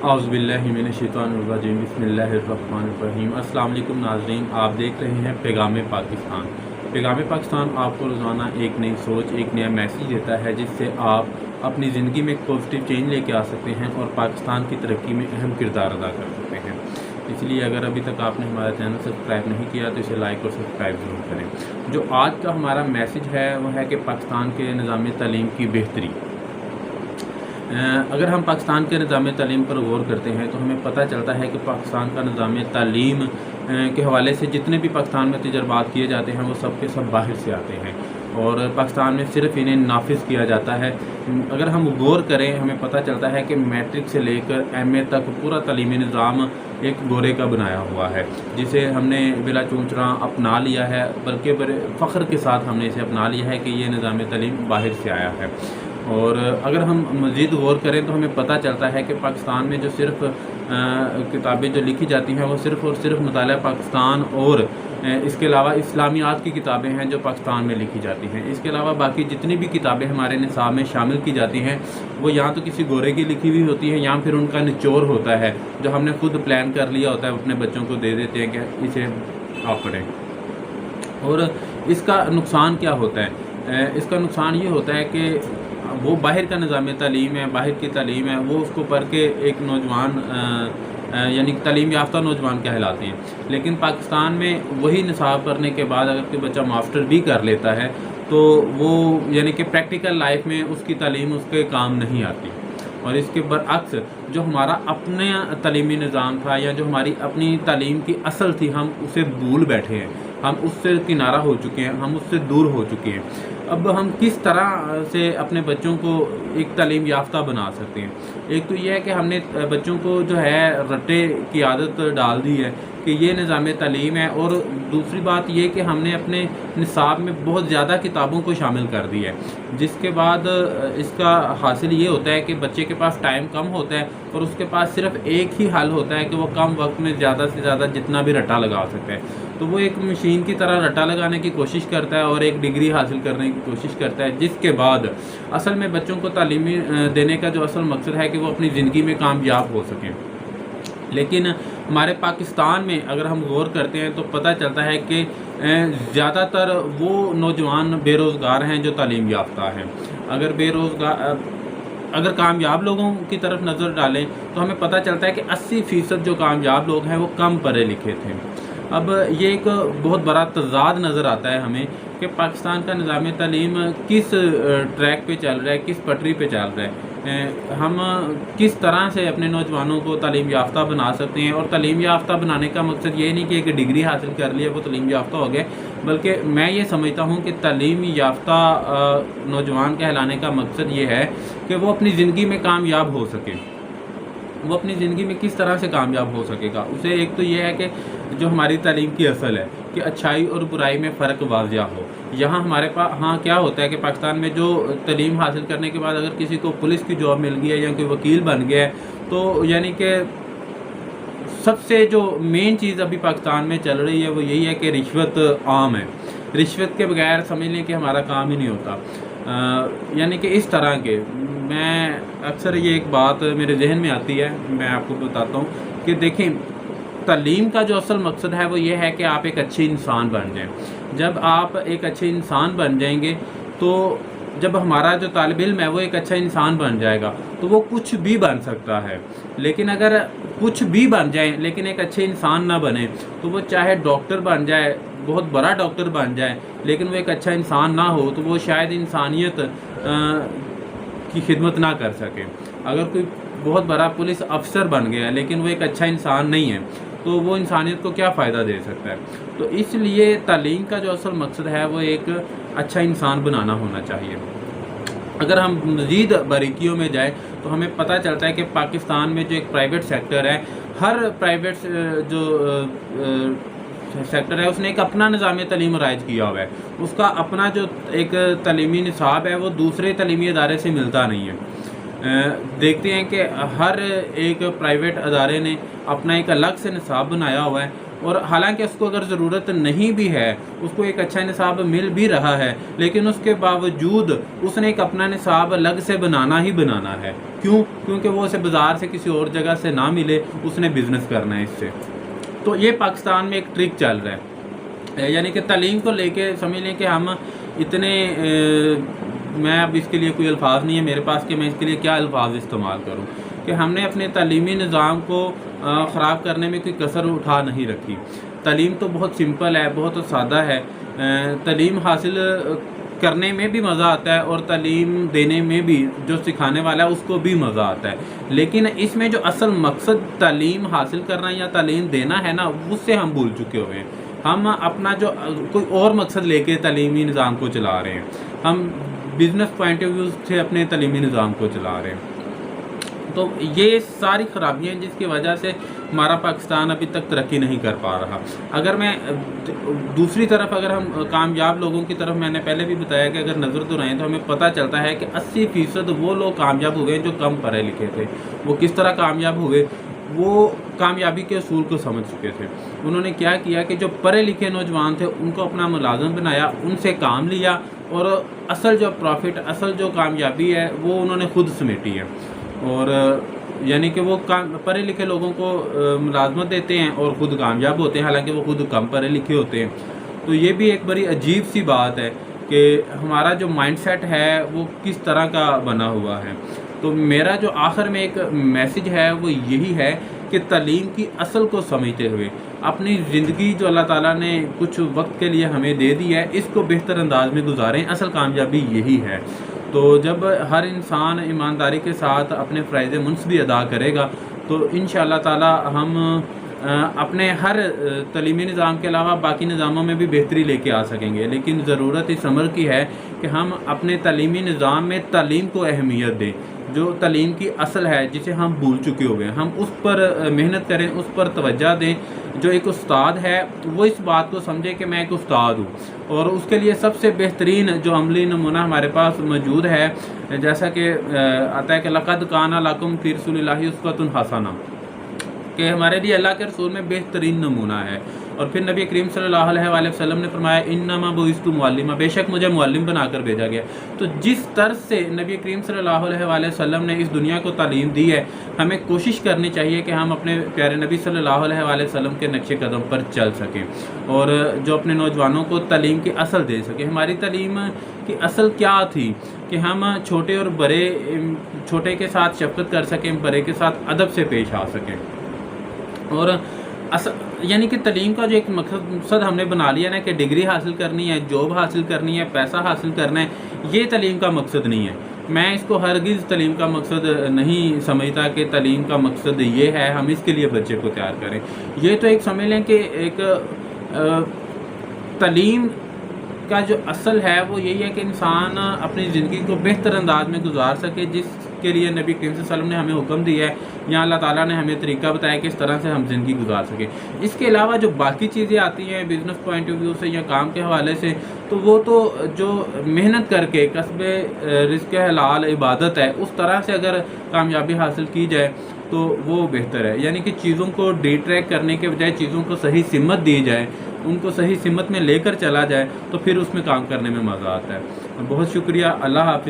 اعوذ باللہ من الشیطان الرجیم بسم اللہ الرحمن الرحیم۔ السلام علیکم ناظرین، آپ دیکھ رہے ہیں پیغام پاکستان۔ پیغام پاکستان آپ کو روزانہ ایک نئی سوچ، ایک نیا میسیج دیتا ہے جس سے آپ اپنی زندگی میں ایک پازیٹیو چینج لے کے آ سکتے ہیں اور پاکستان کی ترقی میں اہم کردار ادا کر سکتے ہیں۔ اس لیے اگر ابھی تک آپ نے ہمارا چینل سبسکرائب نہیں کیا تو اسے لائک اور سبسکرائب ضرور کریں۔ جو آج کا ہمارا میسیج ہے وہ ہے کہ پاکستان کے نظام تعلیم کی بہتری۔ اگر ہم پاکستان کے نظام تعلیم پر غور کرتے ہیں تو ہمیں پتہ چلتا ہے کہ پاکستان کا نظام تعلیم کے حوالے سے جتنے بھی پاکستان میں تجربات کیے جاتے ہیں وہ سب کے سب باہر سے آتے ہیں اور پاکستان میں صرف انہیں نافذ کیا جاتا ہے۔ اگر ہم غور کریں ہمیں پتہ چلتا ہے کہ میٹرک سے لے کر ایم اے تک پورا تعلیمی نظام ایک گورے کا بنایا ہوا ہے جسے ہم نے بلا چونچراں اپنا لیا ہے، بلکہ بڑے فخر کے ساتھ ہم نے اسے اپنا لیا ہے کہ یہ نظام تعلیم باہر سے آیا ہے۔ اور اگر ہم مزید غور کریں تو ہمیں پتہ چلتا ہے کہ پاکستان میں جو صرف کتابیں جو لکھی جاتی ہیں وہ صرف اور صرف مطالعہ پاکستان اور اس کے علاوہ اسلامیات کی کتابیں ہیں جو پاکستان میں لکھی جاتی ہیں۔ اس کے علاوہ باقی جتنی بھی کتابیں ہمارے نصاب میں شامل کی جاتی ہیں وہ یا تو کسی گورے کی لکھی ہوئی ہوتی ہیں یا پھر ان کا نچوڑ ہوتا ہے جو ہم نے خود پلان کر لیا ہوتا ہے، اپنے بچوں کو دے دیتے ہیں کہ اسے آپ پڑھیں۔ اور اس کا نقصان کیا ہوتا ہے؟ اس کا نقصان یہ ہوتا ہے کہ وہ باہر کا نظام تعلیم ہے، باہر کی تعلیم ہے، وہ اس کو پڑھ کے ایک نوجوان یعنی تعلیم یافتہ نوجوان کہلاتے ہیں، لیکن پاکستان میں وہی نصاب پڑھنے کے بعد اگر کوئی بچہ ماسٹر بھی کر لیتا ہے تو وہ یعنی کہ پریکٹیکل لائف میں اس کی تعلیم اس کے کام نہیں آتی۔ اور اس کے برعکس جو ہمارا اپنا تعلیمی نظام تھا یا جو ہماری اپنی تعلیم کی اصل تھی ہم اسے بھول بیٹھے ہیں، ہم اس سے کنارہ ہو چکے ہیں، ہم اس سے دور ہو چکے ہیں۔ اب ہم کس طرح سے اپنے بچوں کو ایک تعلیم یافتہ بنا سکتے ہیں؟ ایک تو یہ ہے کہ ہم نے بچوں کو جو ہے رٹے کی عادت ڈال دی ہے کہ یہ نظام تعلیم ہے، اور دوسری بات یہ کہ ہم نے اپنے نصاب میں بہت زیادہ کتابوں کو شامل کر دی ہے، جس کے بعد اس کا حاصل یہ ہوتا ہے کہ بچے کے پاس ٹائم کم ہوتا ہے اور اس کے پاس صرف ایک ہی حل ہوتا ہے کہ وہ کم وقت میں زیادہ سے زیادہ جتنا بھی رٹا لگا سکتا ہے، تو وہ ایک مشین کی طرح رٹا لگانے کی کوشش کرتا ہے اور ایک ڈگری حاصل کرنے کی کوشش کرتا ہے، جس کے بعد اصل میں بچوں کو تعلیمی دینے کا جو اصل مقصد ہے کہ وہ اپنی زندگی میں کامیاب ہو سکیں۔ لیکن ہمارے پاکستان میں اگر ہم غور کرتے ہیں تو پتہ چلتا ہے کہ زیادہ تر وہ نوجوان بے روزگار ہیں جو تعلیم یافتہ ہیں۔ اگر کامیاب لوگوں کی طرف نظر ڈالیں تو ہمیں پتہ چلتا ہے کہ 80% جو کامیاب لوگ ہیں وہ کم پڑھے لکھے تھے۔ اب یہ ایک بہت بڑا تضاد نظر آتا ہے ہمیں کہ پاکستان کا نظام تعلیم کس ٹریک پہ چل رہا ہے، کس پٹری پہ چل رہا ہے۔ ہم کس طرح سے اپنے نوجوانوں کو تعلیم یافتہ بنا سکتے ہیں، اور تعلیم یافتہ بنانے کا مقصد یہ نہیں کہ ایک ڈگری حاصل کر لی ہے وہ تعلیم یافتہ ہو گئے، بلکہ میں یہ سمجھتا ہوں کہ تعلیم یافتہ نوجوان کہلانے کا مقصد یہ ہے کہ وہ اپنی زندگی میں کامیاب ہو سکے۔ وہ اپنی زندگی میں کس طرح سے کامیاب ہو سکے گا؟ اسے ایک تو یہ ہے کہ جو ہماری تعلیم کی اصل ہے کہ اچھائی اور برائی میں فرق واضح ہو۔ یہاں ہمارے پاس کیا ہوتا ہے کہ پاکستان میں جو تعلیم حاصل کرنے کے بعد اگر کسی کو پولیس کی جاب مل گئی ہے یا کوئی وکیل بن گیا ہے تو یعنی کہ سب سے جو مین چیز ابھی پاکستان میں چل رہی ہے وہ یہی ہے کہ رشوت عام ہے۔ رشوت کے بغیر سمجھ لیں کہ ہمارا کام ہی نہیں ہوتا۔ یعنی کہ اس طرح کے میں اکثر یہ ایک بات میرے ذہن میں آتی ہے، میں آپ کو بتاتا ہوں کہ دیکھیں تعلیم کا جو اصل مقصد ہے وہ یہ ہے کہ آپ ایک اچھے انسان بن جائیں۔ جب آپ ایک اچھے انسان بن جائیں گے تو جب ہمارا جو طالب علم ہے وہ ایک اچھا انسان بن جائے گا تو وہ کچھ بھی بن سکتا ہے، لیکن اگر کچھ بھی بن جائیں لیکن ایک اچھے انسان نہ بنے تو وہ چاہے ڈاکٹر بن جائے، بہت بڑا ڈاکٹر بن جائے، لیکن وہ ایک اچھا انسان نہ ہو تو وہ شاید انسانیت کی خدمت نہ کر سکے۔ اگر کوئی بہت بڑا پولیس افسر بن گیا لیکن وہ ایک اچھا انسان نہیں ہے تو وہ انسانیت کو کیا فائدہ دے سکتا ہے؟ تو اس لیے تعلیم کا جو اصل مقصد ہے وہ ایک اچھا انسان بنانا ہونا چاہیے۔ اگر ہم مزید باریکیوں میں جائیں تو ہمیں پتہ چلتا ہے کہ پاکستان میں جو ایک پرائیویٹ سیکٹر ہے، ہر پرائیویٹ جو سیکٹر ہے اس نے ایک اپنا نظام تعلیم رائج کیا ہوا ہے، اس کا اپنا جو ایک تعلیمی نصاب ہے وہ دوسرے تعلیمی ادارے سے ملتا نہیں ہے۔ دیکھتے ہیں کہ ہر ایک پرائیویٹ ادارے نے اپنا ایک الگ سے نصاب بنایا ہوا ہے اور حالانکہ اس کو اگر ضرورت نہیں بھی ہے، اس کو ایک اچھا نصاب مل بھی رہا ہے، لیکن اس کے باوجود اس نے ایک اپنا نصاب الگ سے بنانا ہی بنانا ہے۔ کیوں؟ کیونکہ وہ اسے بازار سے کسی اور جگہ سے نہ ملے، اس نے بزنس کرنا ہے اس سے۔ تو یہ پاکستان میں ایک ٹرک چل رہا ہے، یعنی کہ تعلیم کو لے کے سمجھ لیں کہ ہم اتنے میں اب اس کے لیے کوئی الفاظ نہیں ہے میرے پاس کہ میں اس کے لیے کیا الفاظ استعمال کروں، کہ ہم نے اپنے تعلیمی نظام کو خراب کرنے میں کوئی کسر اٹھا نہیں رکھی۔ تعلیم تو بہت سمپل ہے، بہت سادہ ہے، تعلیم حاصل کرنے میں بھی مزہ آتا ہے اور تعلیم دینے میں بھی، جو سکھانے والا ہے اس کو بھی مزہ آتا ہے، لیکن اس میں جو اصل مقصد تعلیم حاصل کرنا یا تعلیم دینا ہے نا، اس سے ہم بھول چکے ہوئے ہیں۔ ہم اپنا جو کوئی اور مقصد لے کے تعلیمی نظام کو چلا رہے ہیں، ہم بزنس پوائنٹ آف ویو سے اپنے تعلیمی نظام کو چلا رہے ہیں۔ تو یہ ساری خرابیاں ہیں جس کی وجہ سے ہمارا پاکستان ابھی تک ترقی نہیں کر پا رہا۔ اگر میں دوسری طرف اگر ہم کامیاب لوگوں کی طرف، میں نے پہلے بھی بتایا کہ اگر نظر تو رہیں تو ہمیں پتہ چلتا ہے کہ 80% وہ لوگ کامیاب ہوئے جو کم پڑھے لکھے تھے۔ وہ کس طرح کامیاب ہوئے؟ وہ کامیابی کے اصول کو سمجھ چکے تھے۔ انہوں نے کیا کیا کہ جو پڑھے لکھے نوجوان تھے ان کو اپنا ملازم بنایا، ان سے کام لیا، اور اصل جو پروفٹ، اصل جو کامیابی ہے وہ انہوں نے خود سمیٹی ہے۔ اور یعنی کہ وہ پڑھے لکھے لوگوں کو ملازمت دیتے ہیں اور خود کامیاب ہوتے ہیں، حالانکہ وہ خود کم پڑھے لکھے ہوتے ہیں۔ تو یہ بھی ایک بڑی عجیب سی بات ہے کہ ہمارا جو مائنڈ سیٹ ہے وہ کس طرح کا بنا ہوا ہے۔ تو میرا جو آخر میں ایک میسج ہے وہ یہی ہے کہ تعلیم کی اصل کو سمجھتے ہوئے اپنی زندگی جو اللہ تعالیٰ نے کچھ وقت کے لیے ہمیں دے دی ہے، اس کو بہتر انداز میں گزاریں۔ اصل کامیابی یہی ہے۔ تو جب ہر انسان ایمانداری کے ساتھ اپنے فرائض منصبی ادا کرے گا تو انشاءاللہ تعالی ہم اپنے ہر تعلیمی نظام کے علاوہ باقی نظاموں میں بھی بہتری لے کے آ سکیں گے، لیکن ضرورت اس امر کی ہے کہ ہم اپنے تعلیمی نظام میں تعلیم کو اہمیت دیں، جو تعلیم کی اصل ہے جسے ہم بھول چکے ہوئے ہیں، ہم اس پر محنت کریں، اس پر توجہ دیں۔ جو ایک استاد ہے وہ اس بات کو سمجھے کہ میں ایک استاد ہوں، اور اس کے لیے سب سے بہترین جو عملی نمونہ ہمارے پاس موجود ہے، جیسا کہ آتا ہے کہ لقد کان لکم فی رسول اللہ اسوۃ حسنہ، کہ ہمارے لیے اللہ کے رسول میں بہترین نمونہ ہے۔ اور پھر نبی کریم صلی اللہ علیہ وآلہ وسلم نے فرمایا انما بعثت معلما، بے شک مجھے معلم بنا کر بھیجا گیا۔ تو جس طرز سے نبی کریم صلی اللہ علیہ وآلہ وسلم نے اس دنیا کو تعلیم دی ہے، ہمیں کوشش کرنی چاہیے کہ ہم اپنے پیارے نبی صلی اللہ علیہ وآلہ وسلم کے نقش قدم پر چل سکیں، اور جو اپنے نوجوانوں کو تعلیم کی اصل دے سکیں۔ ہماری تعلیم کی اصل کیا تھی کہ ہم چھوٹے اور بڑے، چھوٹے کے ساتھ شفقت کر سکیں، بڑے کے ساتھ ادب سے پیش آ سکیں، اور یعنی کہ تعلیم کا جو ایک مقصد ہم نے بنا لیا نا کہ ڈگری حاصل کرنی ہے، جاب حاصل کرنی ہے، پیسہ حاصل کرنا ہے، یہ تعلیم کا مقصد نہیں ہے۔ میں اس کو ہرگز تعلیم کا مقصد نہیں سمجھتا کہ تعلیم کا مقصد یہ ہے ہم اس کے لیے بچے کو تیار کریں۔ یہ تو ایک سمجھ لیں کہ ایک تعلیم کا جو اصل ہے وہ یہی ہے کہ انسان اپنی زندگی کو بہتر انداز میں گزار سکے، جس کے لیے نبی کریم صلی اللہ علیہ وسلم نے ہمیں حکم دیا ہے، یا اللہ تعالیٰ نے ہمیں طریقہ بتایا کہ اس طرح سے ہم زندگی گزار سکیں۔ اس کے علاوہ جو باقی چیزیں آتی ہیں بزنس پوائنٹ آف ویو سے یا کام کے حوالے سے، تو وہ تو جو محنت کر کے کسب رزق حلال عبادت ہے، اس طرح سے اگر کامیابی حاصل کی جائے تو وہ بہتر ہے۔ یعنی کہ چیزوں کو ڈی ٹریک کرنے کے بجائے چیزوں کو صحیح سمت دی جائے، ان کو صحیح سمت میں لے کر چلا جائے، تو پھر اس میں کام کرنے میں مزہ آتا ہے۔ بہت شکریہ، اللہ حافظ۔